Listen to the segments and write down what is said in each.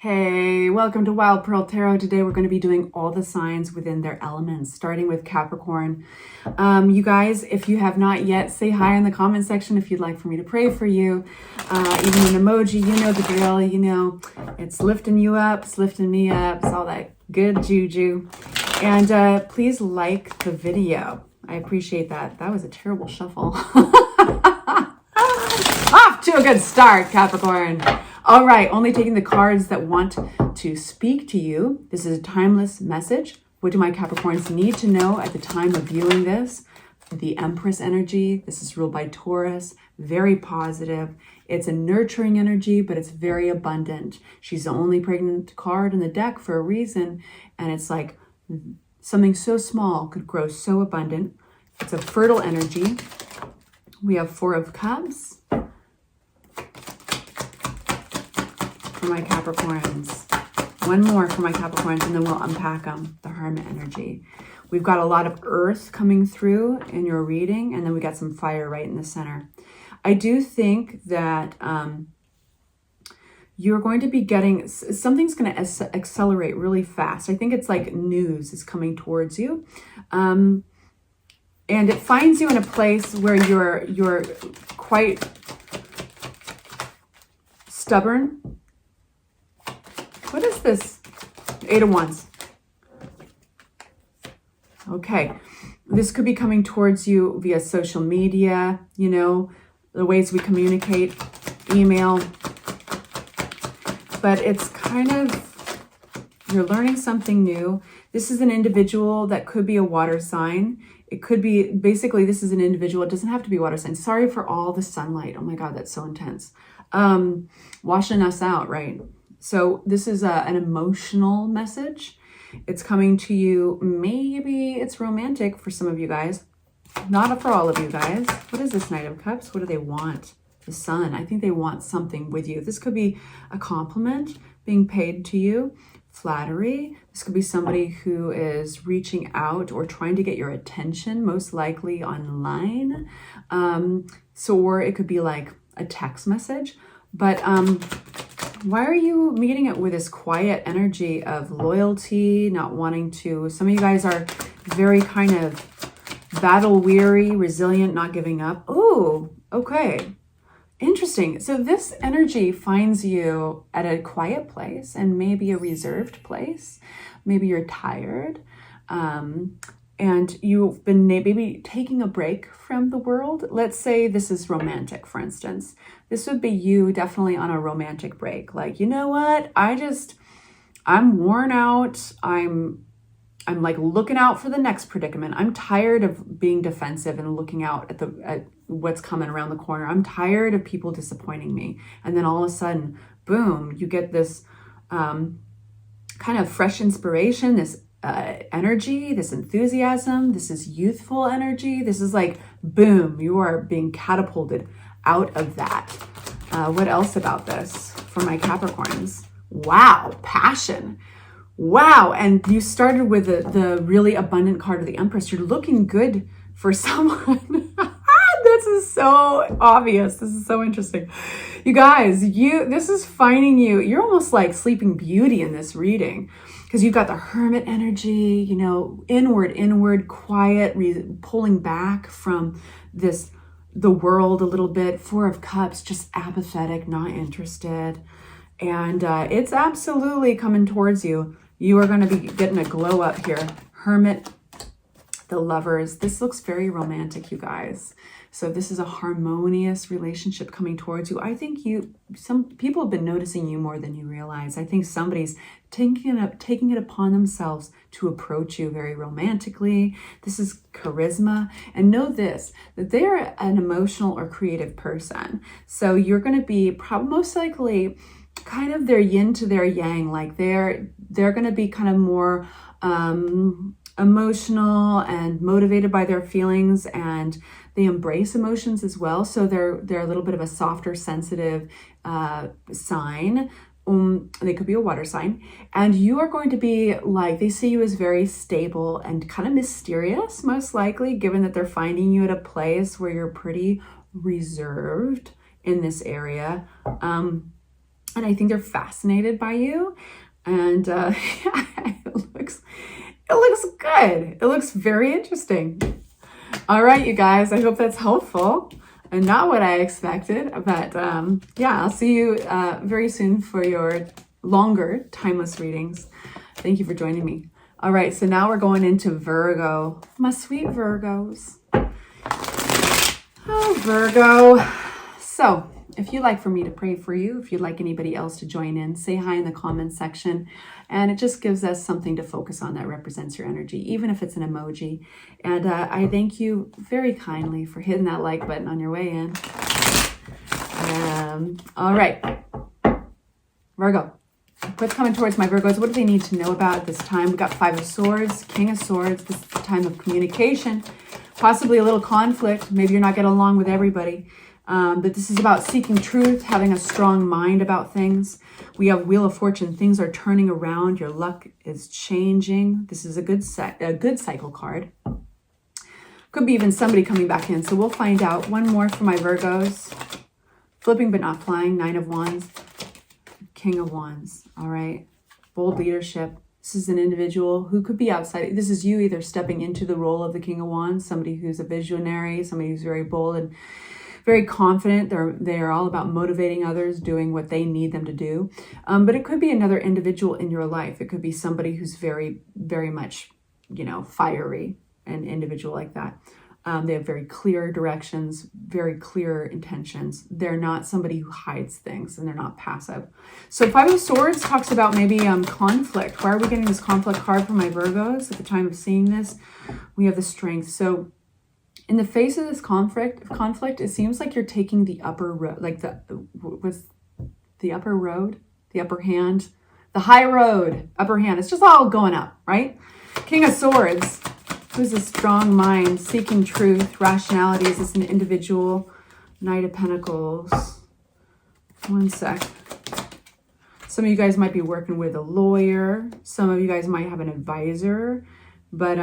Hey, welcome to Wild Pearl Tarot. Today we're going to be doing all the signs within their elements, starting with Capricorn. You guys, if you have not yet, say hi in the comment section if you'd like for me to pray for you. Even an emoji, you know the drill, you know, it's lifting you up, it's lifting me up, it's all that good juju. And please like the video. I appreciate that. That was a terrible shuffle. Off to a good start, Capricorn. All right, only taking the cards that want to speak to you. This is a timeless message. What do my Capricorns need to know at the time of viewing this? The Empress energy. This is ruled by Taurus. Very positive. It's a nurturing energy, but it's very abundant. She's the only pregnant card in the deck for a reason. And it's like something so small could grow so abundant. It's a fertile energy. We have Four of Cups. For my Capricorns. One more for my Capricorns, and then we'll unpack them. The Hermit energy. We've got a lot of earth coming through in your reading, and then we got some fire right in the center. I do think that you're going to be getting, something's going to accelerate really fast. I think it's like news is coming towards you. And it finds you in a place where you're quite stubborn. What is this? Eight of Wands. Okay. This could be coming towards you via social media, you know, the ways we communicate, email. But it's kind of, you're learning something new. This is an individual that could be a water sign. It could be, basically, this is an individual. It doesn't have to be water sign. Sorry for all the sunlight. Oh my God, that's so intense. Washing us out, right? So this is an emotional message. It's coming to you. Maybe it's romantic for some of you guys. Not for all of you guys. What is this Knight of Cups? What do they want? The Sun. I think they want something with you. This could be a compliment being paid to you. Flattery. This could be somebody who is reaching out or trying to get your attention, most likely online. Or it could be like a text message. But why are you meeting it with this quiet energy of loyalty, not wanting to? Some of you guys are very kind of battle weary, resilient, not giving up. Oh, okay. Interesting. So this energy finds you at a quiet place and maybe a reserved place. Maybe you're tired. And you've been maybe taking a break from the world. Let's say this is romantic, for instance. This would be you definitely on a romantic break. Like, you know what? I'm worn out. I'm like looking out for the next predicament. I'm tired of being defensive and looking out at what's coming around the corner. I'm tired of people disappointing me. And then all of a sudden, boom, you get this kind of fresh inspiration, this energy, this enthusiasm. This is youthful energy. This is like, boom, you are being catapulted out of that. What else about this for my Capricorns? Wow, passion. Wow, and you started with the really abundant card of the Empress. You're looking good for someone. This is so obvious. This is so interesting. You guys, this is finding you. You're almost like Sleeping Beauty in this reading. Because you've got the Hermit energy, you know, inward, quiet, pulling back from the world a little bit. Four of Cups, just apathetic, not interested. And it's absolutely coming towards you. You are going to be getting a glow up here. Hermit, the Lovers. This looks very romantic, you guys. So this is a harmonious relationship coming towards you. I think some people have been noticing you more than you realize. I think somebody's taking it upon themselves to approach you very romantically. This is charisma. And know this, that they're an emotional or creative person. So you're going to be most likely kind of their yin to their yang. Like they're going to be kind of more emotional and motivated by their feelings, and they embrace emotions as well. So they're a little bit of a softer, sensitive sign. They could be a water sign. And you are going to be like, they see you as very stable and kind of mysterious, most likely, given that they're finding you at a place where you're pretty reserved in this area. and I think they're fascinated by you. And it looks good. It looks very interesting. All right, you guys, I hope that's helpful and not what I expected. But yeah, I'll see you very soon for your longer timeless readings. Thank you for joining me. All right, so now we're going into Virgo. My sweet Virgos. Oh, Virgo. So if you'd like for me to pray for you, if you'd like anybody else to join in, say hi in the comments section. And it just gives us something to focus on that represents your energy, even if it's an emoji. And I thank you very kindly for hitting that like button on your way in. All right, Virgo. What's coming towards my Virgos? What do they need to know about at this time? We got Five of Swords, King of Swords. This is the time of communication, possibly a little conflict. Maybe you're not getting along with everybody. But this is about seeking truth, having a strong mind about things. We have Wheel of Fortune. Things are turning around. Your luck is changing. This is a good cycle card. Could be even somebody coming back in. So we'll find out. One more for my Virgos. Flipping but not flying. Nine of Wands. King of Wands. All right. Bold leadership. This is an individual who could be outside. This is you either stepping into the role of the King of Wands, somebody who's a visionary, somebody who's very bold and very confident. They're all about motivating others, doing what they need them to do. But it could be another individual in your life. It could be somebody who's very, very much, fiery, an individual like that. They have very clear directions, very clear intentions. They're not somebody who hides things, and they're not passive. So Five of Swords talks about maybe conflict. Why are we getting this conflict card for my Virgos at the time of seeing this? We have the Strength. So in the face of this conflict, it seems like you're taking the upper road, like the upper road, the upper hand, the high road, upper hand. It's just all going up, right? King of Swords. Who's a strong mind, seeking truth, rationality. Is this an individual? Knight of Pentacles. One sec. Some of you guys might be working with a lawyer. Some of you guys might have an advisor. But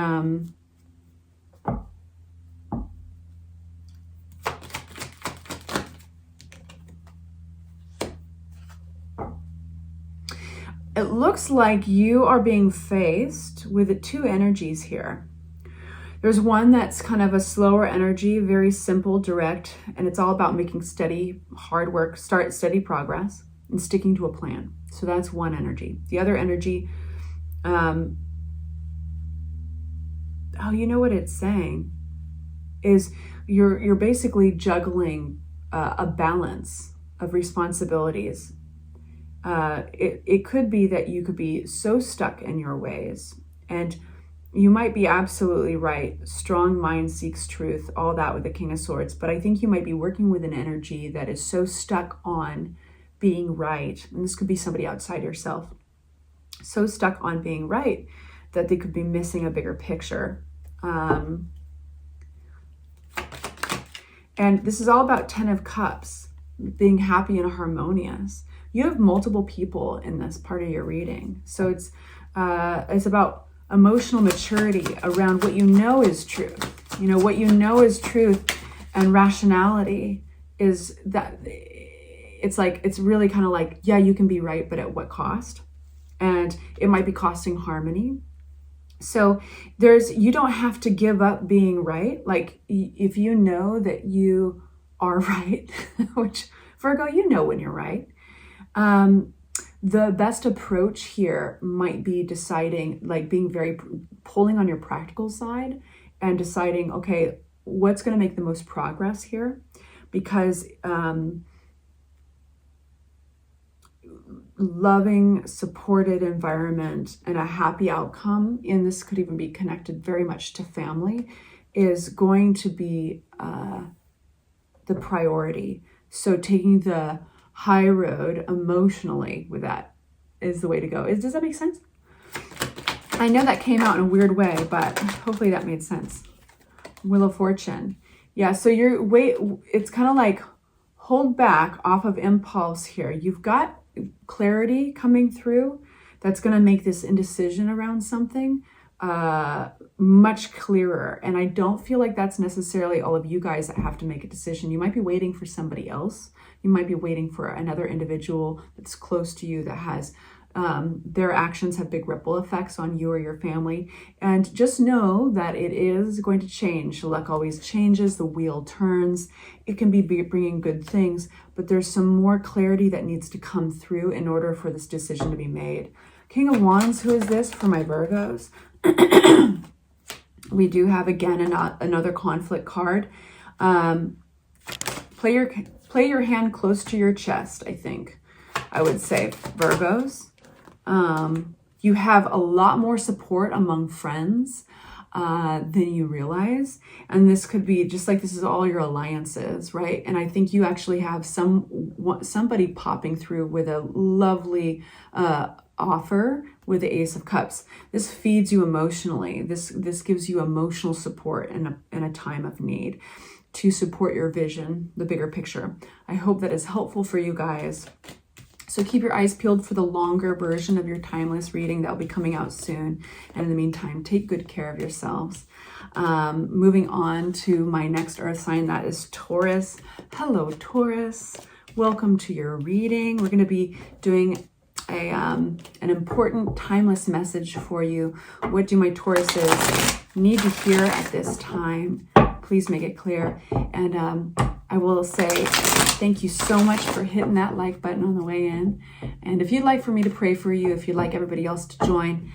it looks like you are being faced with two energies here. There's one that's kind of a slower energy, very simple, direct, and it's all about making steady, hard work, steady progress, and sticking to a plan. So that's one energy. The other energy, you know what it's saying is you're basically juggling a balance of responsibilities. It could be that you could be so stuck in your ways, and you might be absolutely right. Strong mind seeks truth, all that with the King of Swords. But I think you might be working with an energy that is so stuck on being right. And this could be somebody outside yourself. So stuck on being right that they could be missing a bigger picture. And this is all about 10 of Cups, being happy and harmonious. You have multiple people in this part of your reading. So it's about emotional maturity around what you know is truth. What you know is truth, and rationality is that it's really kind of like, yeah, you can be right, but at what cost? And it might be costing harmony. So you don't have to give up being right. Like if you know that you are right, which Virgo, when you're right. The best approach here might be deciding, like pulling on your practical side and deciding, okay, what's going to make the most progress here? Because loving, supported environment and a happy outcome, and this could even be connected very much to family, is going to be the priority. So taking the high road emotionally with that is the way to go. Does that make sense? I know that came out in a weird way, but hopefully that made sense. Wheel of Fortune. Yeah, so it's kind of like hold back off of impulse here. You've got clarity coming through that's going to make this indecision around something, much clearer. And I don't feel like that's necessarily all of you guys that have to make a decision. You might be waiting for somebody else. You might be waiting for another individual that's close to you that has their actions have big ripple effects on you or your family. And just know that it is going to change. Luck always changes. The wheel turns. It can be bringing good things, but there's some more clarity that needs to come through in order for this decision to be made. King of Wands, who is this for my Virgos? We do have, again, another conflict card. Play your hand close to your chest, I think. I would say, Virgos. You have a lot more support among friends than you realize. And this could be just like, this is all your alliances, right? And I think you actually have somebody popping through with a lovely offer with the Ace of Cups. This feeds you emotionally. This gives you emotional support in a time of need to support your vision, the bigger picture. I hope that is helpful for you guys. So keep your eyes peeled for the longer version of your timeless reading that will be coming out soon. And in the meantime, take good care of yourselves. Moving on to my next earth sign, that is Taurus. Hello, Taurus. Welcome to your reading. We're going to be doing an important timeless message for you. What do my Tauruses need to hear at this time? Please make it clear. And I will say thank you so much for hitting that like button on the way in. And if you'd like for me to pray for you, if you'd like everybody else to join,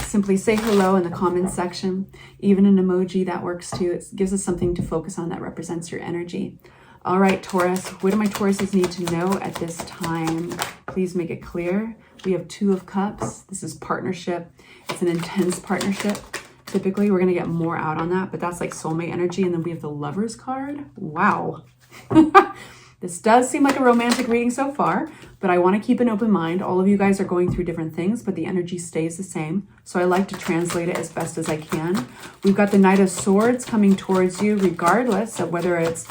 simply say hello in the comments section. Even an emoji, that works too. It gives us something to focus on that represents your energy. All right, Taurus, what do my Tauruses need to know at this time? Please make it clear. We have Two of Cups. This is partnership. It's an intense partnership. Typically, we're going to get more out on that, but that's like soulmate energy. And then we have the Lovers card. Wow. This does seem like a romantic reading so far, but I want to keep an open mind. All of you guys are going through different things, but the energy stays the same. So I like to translate it as best as I can. We've got the Knight of Swords coming towards you, regardless of whether it's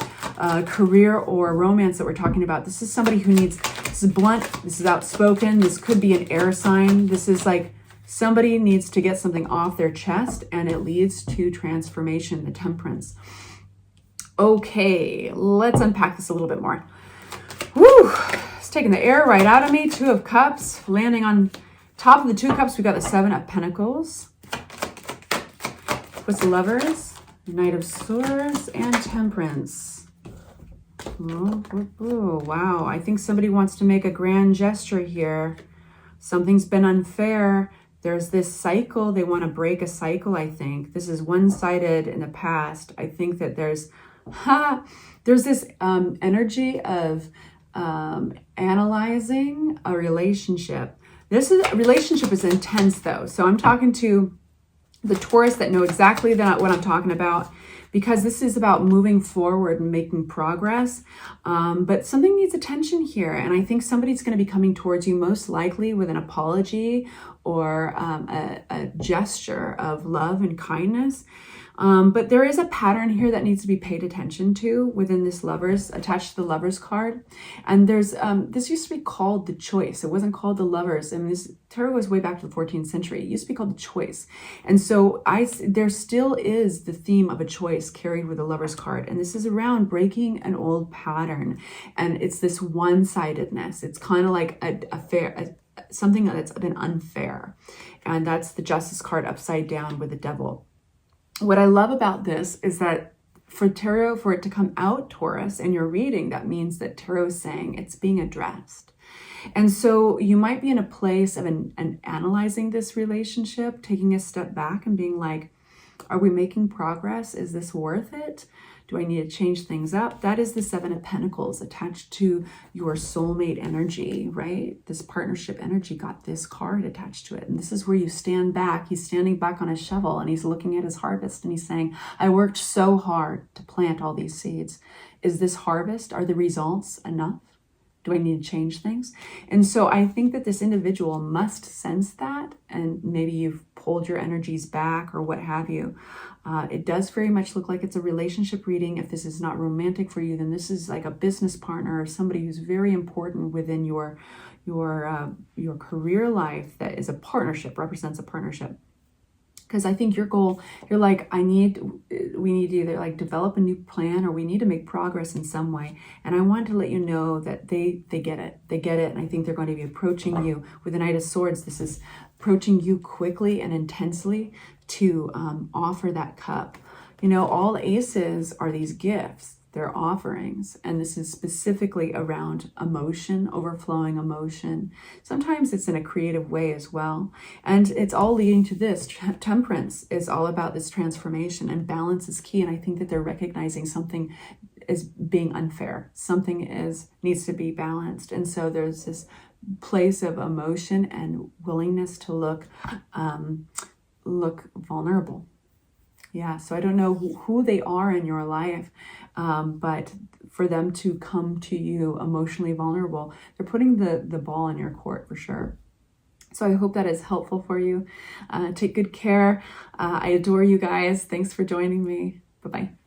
career or romance that we're talking about. This is somebody who needs, this is blunt, this is outspoken, this could be an air sign. This is like somebody needs to get something off their chest and it leads to transformation, the Temperance. Okay, let's unpack this a little bit more. Woo! It's taking the air right out of me. Two of Cups, landing on top of the Two of Cups, we've got the Seven of Pentacles. What's the Lovers? Knight of Swords and Temperance. Oh, wow, I think somebody wants to make a grand gesture here. Something's been unfair. There's this cycle. They want to break a cycle, I think. This is one-sided in the past. I think that there's this energy of analyzing a relationship. Relationship is intense, though. So I'm talking to the Taurus that know exactly what I'm talking about, because this is about moving forward and making progress. But something needs attention here. And I think somebody's going to be coming towards you, most likely with an apology or a gesture of love and kindness. But there is a pattern here that needs to be paid attention to within this Lovers, attached to the Lovers card. And there's this used to be called the Choice. It wasn't called the Lovers. And this tarot goes way back to the 14th century. It used to be called the Choice. And so there still is the theme of a choice carried with the Lovers card. And this is around breaking an old pattern. And it's this one-sidedness. It's kind of like something that's been unfair. And that's the Justice card upside down with the Devil. What I love about this is that for tarot, for it to come out, Taurus, in your reading, that means that tarot is saying it's being addressed. And so you might be in a place of analyzing this relationship, taking a step back and being like, are we making progress? Is this worth it? Do I need to change things up? That is the Seven of Pentacles attached to your soulmate energy, right? This partnership energy got this card attached to it. And this is where you stand back. He's standing back on his shovel and he's looking at his harvest and he's saying, I worked so hard to plant all these seeds. Is this harvest? Are the results enough? Do I need to change things? And so I think that this individual must sense that, and maybe you've pulled your energies back or what have you. It does very much look like it's a relationship reading. If this is not romantic for you, then this is like a business partner or somebody who's very important within your career life that is a partnership, represents a partnership. Because I think your goal, you're like, we need to either like develop a new plan or we need to make progress in some way. And I want to let you know that they get it. They get it. And I think they're going to be approaching you with the Knight of Swords. This is approaching you quickly and intensely to offer that cup. You know, all aces are these gifts. They're offerings, and this is specifically around emotion, overflowing emotion. Sometimes it's in a creative way as well, and it's all leading to this. Temperance is all about this transformation, and balance is key. And I think that they're recognizing something is being unfair. Something needs to be balanced, and so there's this place of emotion and willingness to look vulnerable. Yeah, so I don't know who they are in your life, but for them to come to you emotionally vulnerable, they're putting the ball in your court for sure. So I hope that is helpful for you. Take good care. I adore you guys. Thanks for joining me. Bye-bye.